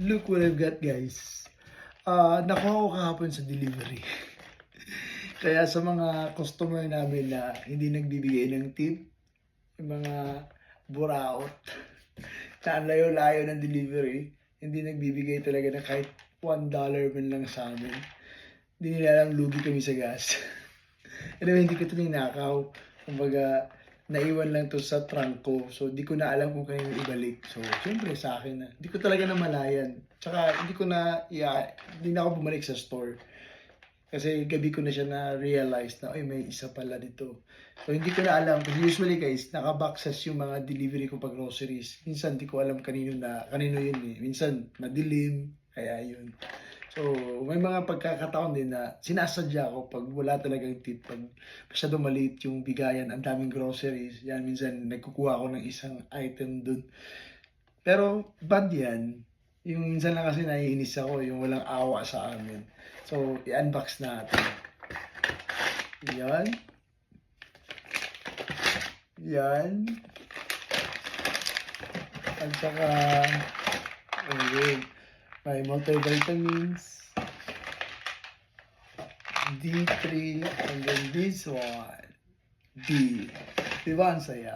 Look what I've got, guys. Nakuha ko kahapon sa delivery. Kaya sa mga customer namin na hindi nagbibigay ng tip, yung mga buraot, na ang layo-layo ng delivery, hindi nagbibigay talaga na kahit $1 man lang sa amin. Hindi nila alam lugi kami sa gas. Anyway, hindi ko ito ninakaw. Kumbaga, naiwan lang to sa trunk ko. So, di ko na alam kung kanino ibalik. So, syempre sa akin na. Hindi ko talaga namalayan. Tsaka, hindi na ako bumalik sa store. Kasi gabi ko na siya na-realize na, ay, may isa pala dito. So, hindi ko na alam. Kasi usually, guys, nakaboxes yung mga delivery ko pag groceries. Minsan, di ko alam kanino yun eh. Minsan, madilim. Kaya yun. So, may mga pagkakataon din na sinasadya ko pag wala talagang tip, pag masyado maliit yung bigayan, ang daming groceries, yan, minsan nagkukuha ako ng isang item dun. Pero, bad yan. Yung minsan lang kasi naiinis ako, yung walang awa sa amin. So, i-unbox natin. Yan. Yan. At saka, ayun. May multivitamins, D3, and then this one, D. Diba ang saya?